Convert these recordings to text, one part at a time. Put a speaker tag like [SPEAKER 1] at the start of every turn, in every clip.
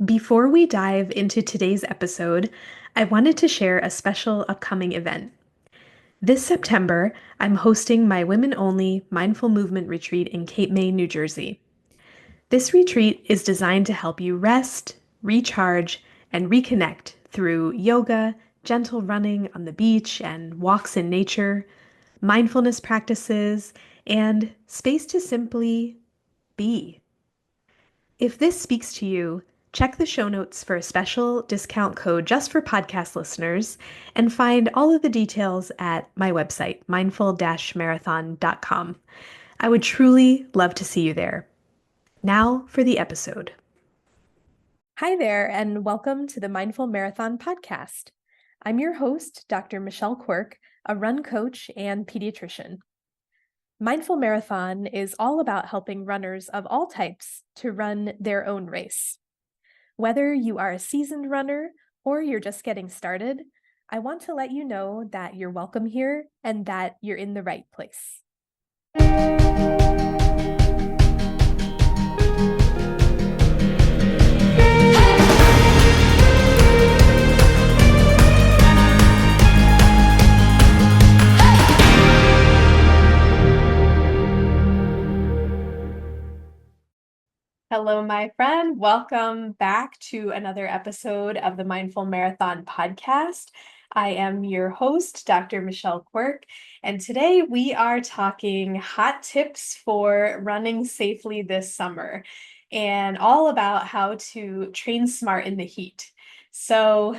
[SPEAKER 1] Before we dive into today's episode, I wanted to share a special upcoming event. This September, I'm hosting my women only mindful movement retreat in Cape May, New Jersey. This retreat is designed to help you rest, recharge, and reconnect through yoga, gentle running on the beach, and walks in nature, mindfulness practices, and space to simply be. If this speaks to you, check the show notes for a special discount code just for podcast listeners and find all of the details at my website, mindful-marathon.com. I would truly love to see you there. Now for the episode. Hi there, and welcome to the Mindful Marathon podcast. I'm your host, Dr. Michelle Quirk, a run coach and pediatrician. Mindful Marathon is all about helping runners of all types to run their own race. Whether you are a seasoned runner or you're just getting started, I want to let you know that you're welcome here and that you're in the right place. Hello, my friend. Welcome back to another episode of the Mindful Marathon podcast. I am your host, Dr. Michelle Quirk, and today we are talking hot tips for running safely this summer and all about how to train smart in the heat. So,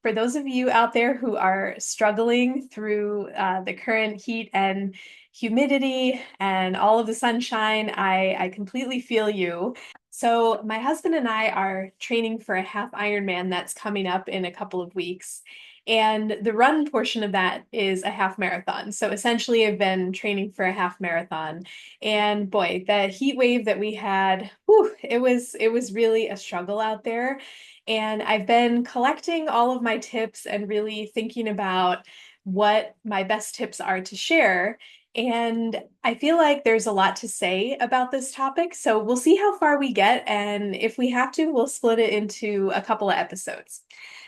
[SPEAKER 1] for those of you out there who are struggling through the current heat and humidity and all of the sunshine, I completely feel you. So my husband and I are training for a half Ironman that's coming up in a couple of weeks. And the run portion of that is a half marathon. So essentially I've been training for a half marathon. And boy, the heat wave that we had, it was really a struggle out there. And I've been collecting all of my tips and really thinking about what my best tips are to share. And I feel like there's a lot to say about this topic. So we'll see how far we get. And if we have to, we'll split it into a couple of episodes.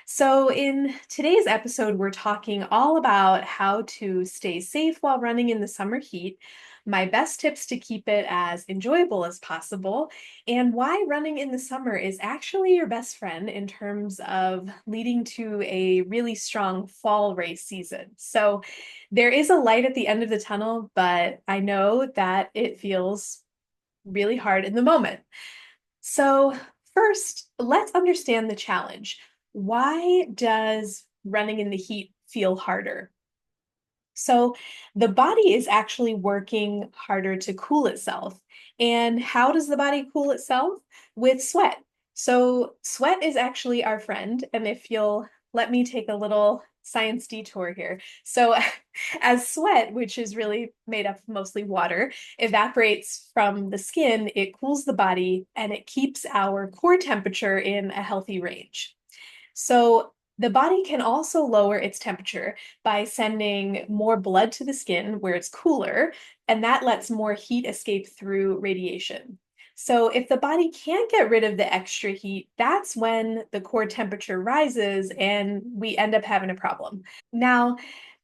[SPEAKER 1] So in today's episode, we're talking all about how to stay safe while running in the summer heat, my best tips to keep it as enjoyable as possible, and why running in the summer is actually your best friend in terms of leading to a really strong fall race season. So there is a light at the end of the tunnel, but I know that it feels really hard in the moment. So first, let's understand the challenge. Why does running in the heat feel harder? So the body is actually working harder to cool itself. And how does the body cool itself? With sweat. So sweat is actually our friend. And if you'll let me take a little science detour here. So as sweat, which is really made up of mostly water, evaporates from the skin, it cools the body and it keeps our core temperature in a healthy range. So the body can also lower its temperature by sending more blood to the skin where it's cooler, and that lets more heat escape through radiation. So if the body can't get rid of the extra heat, that's when the core temperature rises and we end up having a problem. Now,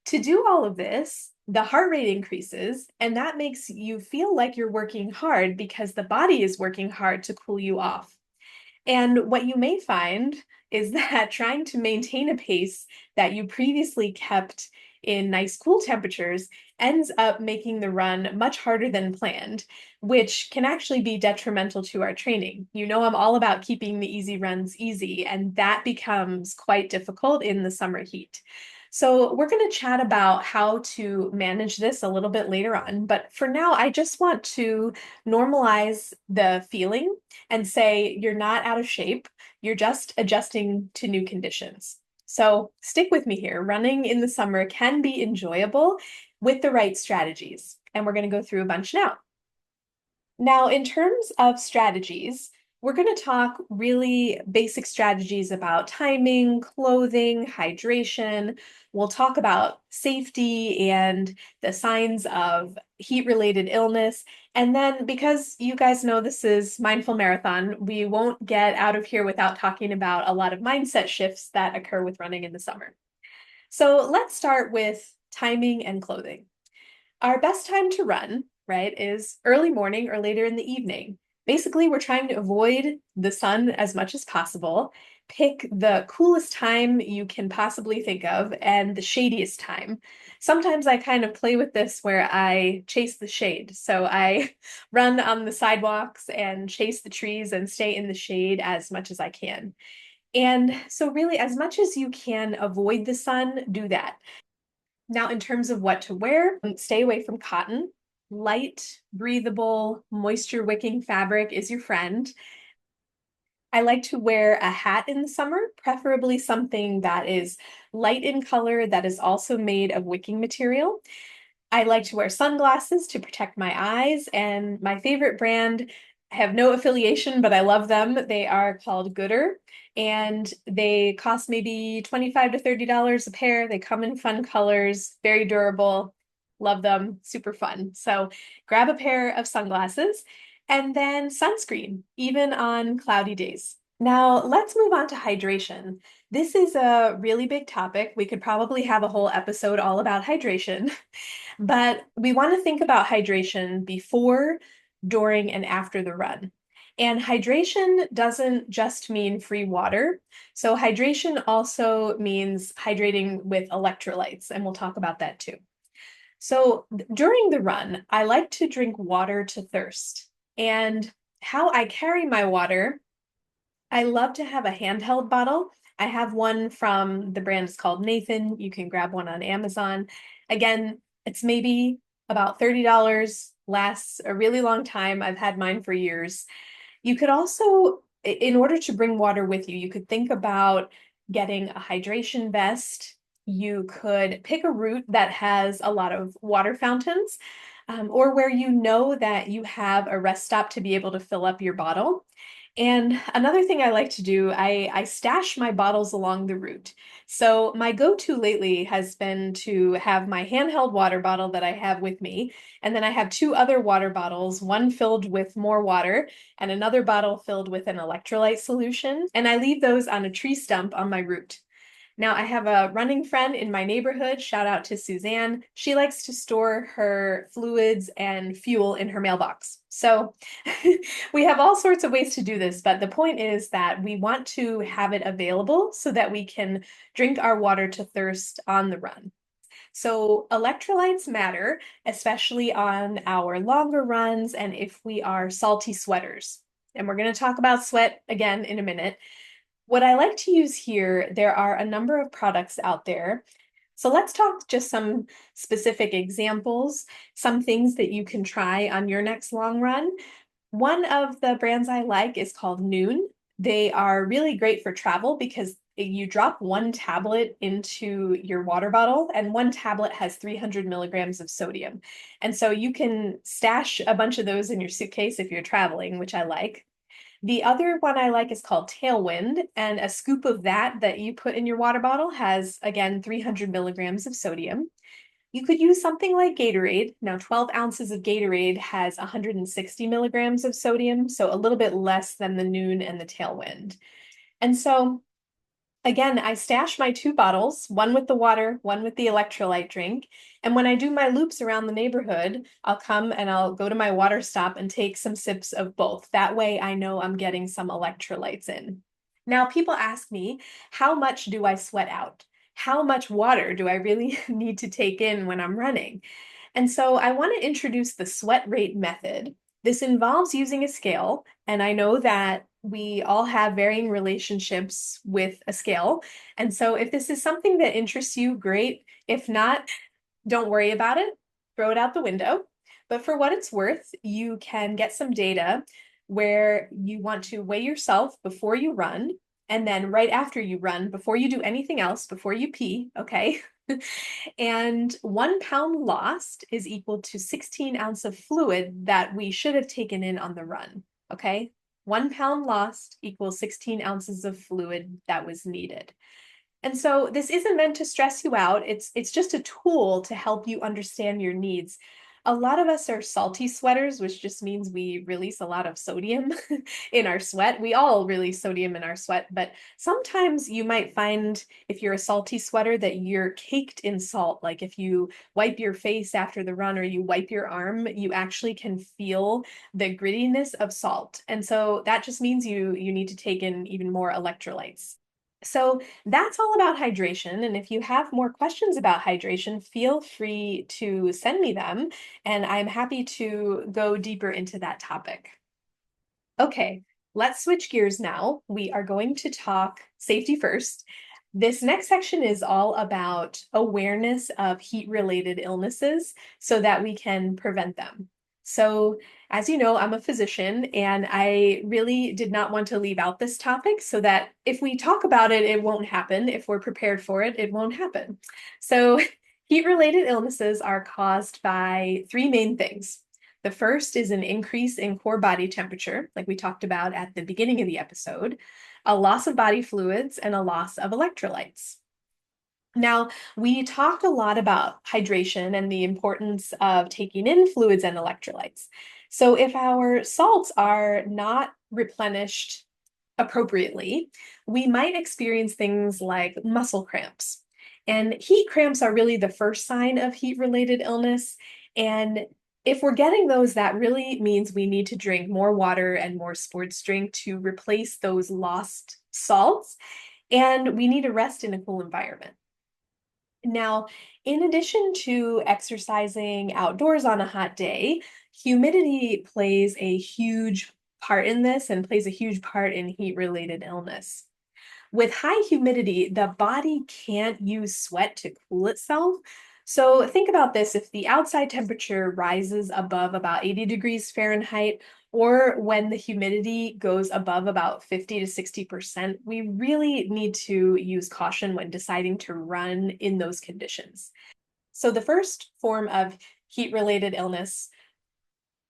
[SPEAKER 1] to do all of this, the heart rate increases, and that makes you feel like you're working hard because the body is working hard to cool you off. And what you may find is that trying to maintain a pace that you previously kept in nice cool temperatures ends up making the run much harder than planned, which can actually be detrimental to our training. You know, I'm all about keeping the easy runs easy, and that becomes quite difficult in the summer heat. So we're going to chat about how to manage this a little bit later on. But for now, I just want to normalize the feeling and say you're not out of shape. You're just adjusting to new conditions. So stick with me here. Running in the summer can be enjoyable with the right strategies. And we're going to go through a bunch now. Now, in terms of strategies, We're going to talk really basic strategies about timing, clothing, hydration. We'll talk about safety and the signs of heat-related illness. And then, because you guys know this is Mindful Marathon, we won't get out of here without talking about a lot of mindset shifts that occur with running in the summer. So let's start with timing and clothing. Our best time to run, right, is early morning or later in the evening. Basically, we're trying to avoid the sun as much as possible. Pick the coolest time you can possibly think of and the shadiest time. Sometimes I kind of play with this where I chase the shade. So I run on the sidewalks and chase the trees and stay in the shade as much as I can. And so, really, as much as you can avoid the sun, do that. Now, in terms of what to wear, stay away from cotton. Light, breathable, moisture wicking fabric is your friend. I like to wear a hat in the summer, preferably something that is light in color that is also made of wicking material. I like to wear sunglasses to protect my eyes, and my favorite brand, I have no affiliation, but I love them. They are called Gooder, and they cost maybe $25 to $30 a pair. They come in fun colors, very durable. Love them, super fun. So grab a pair of sunglasses and then sunscreen, even on cloudy days. Now, let's move on to hydration. This is a really big topic. We could probably have a whole episode all about hydration. But we want to think about hydration before, during, and after the run. And hydration doesn't just mean free water. So hydration also means hydrating with electrolytes, and we'll talk about that too. So during the run, I like to drink water to thirst. And how I carry my water, I love to have a handheld bottle. I have one from the brand is called Nathan. You can grab one on Amazon. Again, it's maybe about $30, lasts a really long time. I've had mine for years. You could also, in order to bring water with you, you could think about getting a hydration vest. You could pick a route that has a lot of water fountains, or where you know that you have a rest stop to be able to fill up your bottle. And another thing I like to do, I stash my bottles along the route. So my go-to lately has been to have my handheld water bottle that I have with me, and then I have two other water bottles, one filled with more water and another bottle filled with an electrolyte solution, and I leave those on a tree stump on my route. Now, I have a running friend in my neighborhood. Shout out to Suzanne. She likes to store her fluids and fuel in her mailbox. So we have all sorts of ways to do this, but the point is that we want to have it available so that we can drink our water to thirst on the run. So electrolytes matter, especially on our longer runs and if we are salty sweaters. And we're going to talk about sweat again in a minute. What I like to use here, there are a number of products out there. So let's talk just some specific examples, some things that you can try on your next long run. One of the brands I like is called Noon. They are really great for travel because you drop one tablet into your water bottle, and one tablet has 300 milligrams of sodium. And so you can stash a bunch of those in your suitcase if you're traveling, which I like. The other one I like is called Tailwind, and a scoop of that you put in your water bottle has, again, 300 milligrams of sodium. You could use something like Gatorade. Now, 12 ounces of Gatorade has 160 milligrams of sodium, so a little bit less than the Noon and the Tailwind. And so, again, I stash my two bottles, one with the water, one with the electrolyte drink. And when I do my loops around the neighborhood, I'll come and I'll go to my water stop and take some sips of both. That way I know I'm getting some electrolytes in. Now, people ask me, how much do I sweat out? How much water do I really need to take in when I'm running? And so I want to introduce the sweat rate method. This involves using a scale, and I know that we all have varying relationships with a scale. And so if this is something that interests you, great. If not, don't worry about it. Throw it out the window. But for what it's worth, you can get some data where you want to weigh yourself before you run, and then right after you run, before you do anything else, before you pee, okay? And 1 pound lost is equal to 16 ounces of fluid that we should have taken in on the run, okay? 1 pound lost equals 16 ounces of fluid that was needed. And so this isn't meant to stress you out. It's just a tool to help you understand your needs. A lot of us are salty sweaters, which just means we release a lot of sodium in our sweat. We all release sodium in our sweat, but sometimes you might find if you're a salty sweater that you're caked in salt. Like if you wipe your face after the run or you wipe your arm, you actually can feel the grittiness of salt. And so that just means you need to take in even more electrolytes. So that's all about hydration. And if you have more questions about hydration, feel free to send me them, and I'm happy to go deeper into that topic. Okay, let's switch gears now. We are going to talk safety first. This next section is all about awareness of heat-related illnesses so that we can prevent them. So, as you know, I'm a physician, and I really did not want to leave out this topic so that if we talk about it, it won't happen. If we're prepared for it, it won't happen. So, heat-related illnesses are caused by three main things. The first is an increase in core body temperature, like we talked about at the beginning of the episode, a loss of body fluids, and a loss of electrolytes. Now, we talked a lot about hydration and the importance of taking in fluids and electrolytes. So, if our salts are not replenished appropriately, we might experience things like muscle cramps. And heat cramps are really the first sign of heat-related illness. And if we're getting those, that really means we need to drink more water and more sports drink to replace those lost salts. And we need to rest in a cool environment. Now, in addition to exercising outdoors on a hot day, humidity plays a huge part in this and plays a huge part in heat-related illness. With high humidity, the body can't use sweat to cool itself. So think about this, if the outside temperature rises above about 80 degrees Fahrenheit, or when the humidity goes above about 50 to 60%, we really need to use caution when deciding to run in those conditions. So the first form of heat-related illness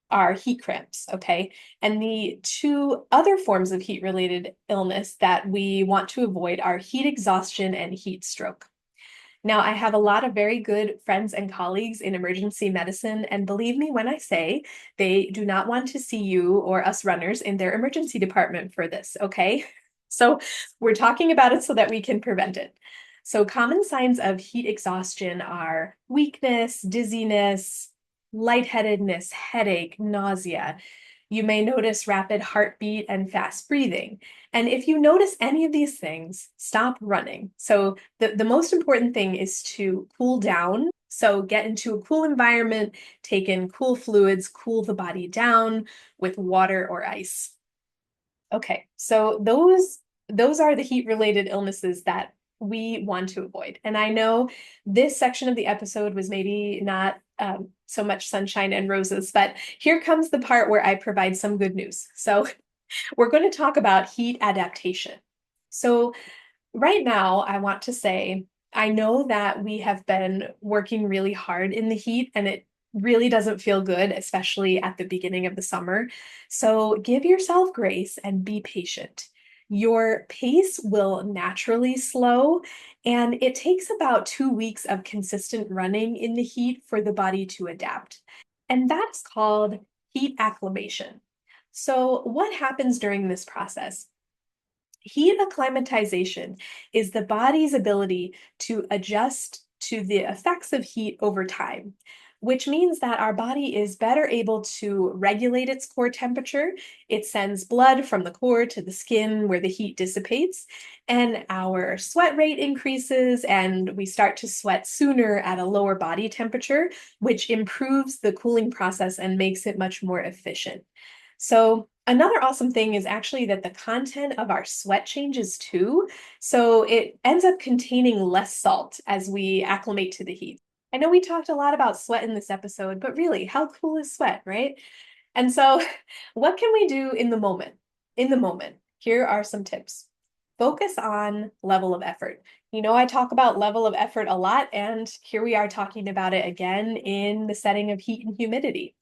[SPEAKER 1] are heat cramps, okay? And the two other forms of heat-related illness that we want to avoid are heat exhaustion and heat stroke. Now, I have a lot of very good friends and colleagues in emergency medicine, and believe me when I say they do not want to see you or us runners in their emergency department for this, okay? So we're talking about it so that we can prevent it. So common signs of heat exhaustion are weakness, dizziness, lightheadedness, headache, nausea. You may notice rapid heartbeat and fast breathing. And if you notice any of these things, stop running. So the most important thing is to cool down. So get into a cool environment, take in cool fluids, cool the body down with water or ice. Okay, so those are the heat-related illnesses that we want to avoid. And I know this section of the episode was maybe not so much sunshine and roses, but here comes the part where I provide some good news. So we're going to talk about heat adaptation. So right now, I want to say, I know that we have been working really hard in the heat and it really doesn't feel good, especially at the beginning of the summer. So give yourself grace and be patient. Your pace will naturally slow, and it takes about 2 weeks of consistent running in the heat for the body to adapt. And that's called heat acclimation. So, what happens during this process? Heat acclimatization is the body's ability to adjust to the effects of heat over time, which means that our body is better able to regulate its core temperature. It sends blood from the core to the skin where the heat dissipates, and our sweat rate increases, and we start to sweat sooner at a lower body temperature, which improves the cooling process and makes it much more efficient. So another awesome thing is actually that the content of our sweat changes too. So it ends up containing less salt as we acclimate to the heat. I know we talked a lot about sweat in this episode, but really, how cool is sweat, right? And so what can we do in the moment? In the moment, here are some tips. Focus on level of effort. You know, I talk about level of effort a lot, and here we are talking about it again in the setting of heat and humidity.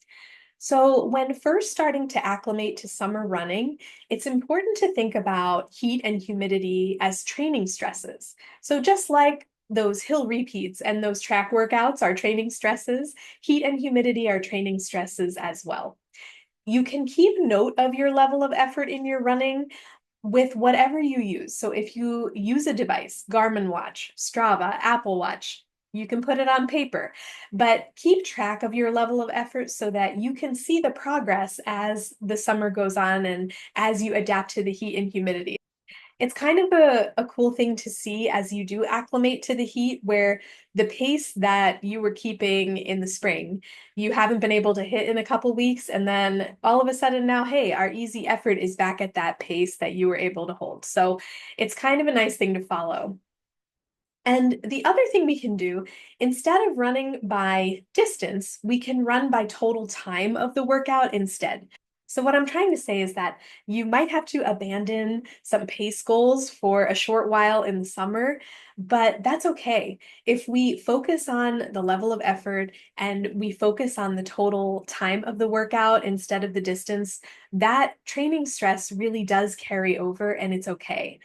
[SPEAKER 1] So, when first starting to acclimate to summer running, it's important to think about heat and humidity as training stresses. So, just like those hill repeats and those track workouts are training stresses, heat and humidity are training stresses as well. You can keep note of your level of effort in your running with whatever you use. So if you use a device, Garmin watch, Strava, Apple Watch, you can put it on paper, but keep track of your level of effort so that you can see the progress as the summer goes on and as you adapt to the heat and humidity. It's kind of a cool thing to see as you do acclimate to the heat, where the pace that you were keeping in the spring, you haven't been able to hit in a couple weeks, and then all of a sudden now, hey, our easy effort is back at that pace that you were able to hold. So it's kind of a nice thing to follow. And the other thing we can do, instead of running by distance, we can run by total time of the workout instead. So, what I'm trying to say is that you might have to abandon some pace goals for a short while in the summer, but that's okay. If we focus on the level of effort and we focus on the total time of the workout instead of the distance, that training stress really does carry over and it's okay.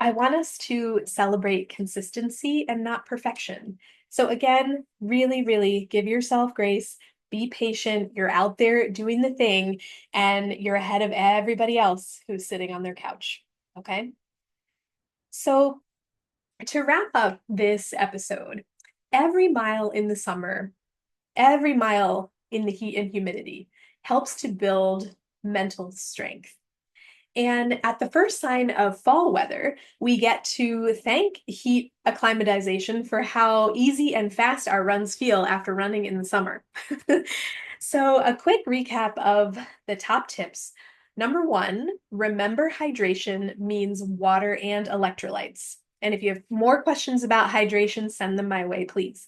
[SPEAKER 1] I want us to celebrate consistency and not perfection. So, again, really, really give yourself grace, be patient. You're out there doing the thing, and you're ahead of everybody else who's sitting on their couch. Okay. So, to wrap up this episode, every mile in the summer, every mile in the heat and humidity helps to build mental strength. And at the first sign of fall weather, we get to thank heat acclimatization for how easy and fast our runs feel after running in the summer. So, a quick recap of the top tips. Number one, remember hydration means water and electrolytes. And if you have more questions about hydration, send them my way, please.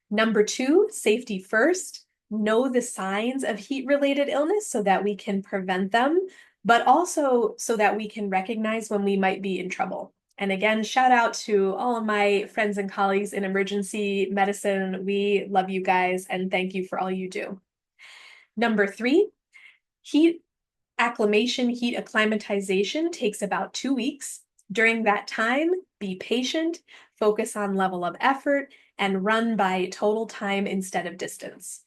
[SPEAKER 1] Number two, safety first. Know the signs of heat-related illness so that we can prevent them, but also so that we can recognize when we might be in trouble. And again, shout out to all of my friends and colleagues in emergency medicine. We love you guys and thank you for all you do. Number three, heat acclimation, heat acclimatization takes about 2 weeks. During that time, be patient, focus on level of effort, and run by total time instead of distance.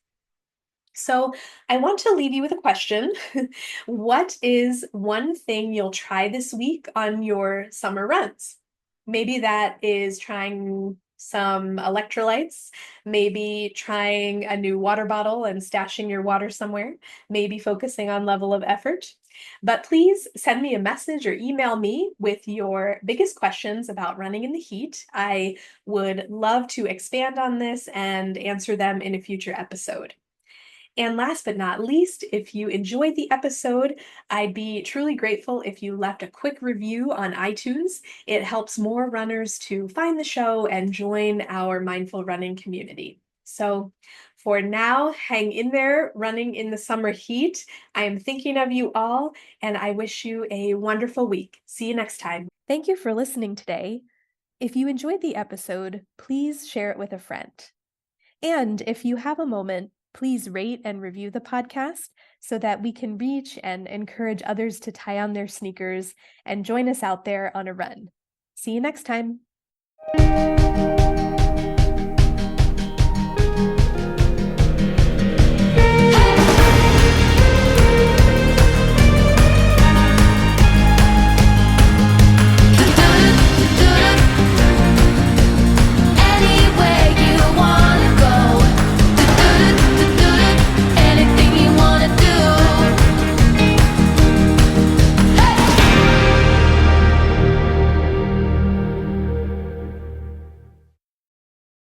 [SPEAKER 1] So, I want to leave you with a question. What is one thing you'll try this week on your summer runs? Maybe that is trying some electrolytes, maybe trying a new water bottle and stashing your water somewhere, maybe focusing on level of effort. But please send me a message or email me with your biggest questions about running in the heat. I would love to expand on this and answer them in a future episode. And last but not least, if you enjoyed the episode, I'd be truly grateful if you left a quick review on iTunes. It helps more runners to find the show and join our mindful running community. So for now, hang in there running in the summer heat. I am thinking of you all, and I wish you a wonderful week. See you next time. Thank you for listening today. If you enjoyed the episode, please share it with a friend. And if you have a moment, please rate and review the podcast so that we can reach and encourage others to tie on their sneakers and join us out there on a run. See you next time.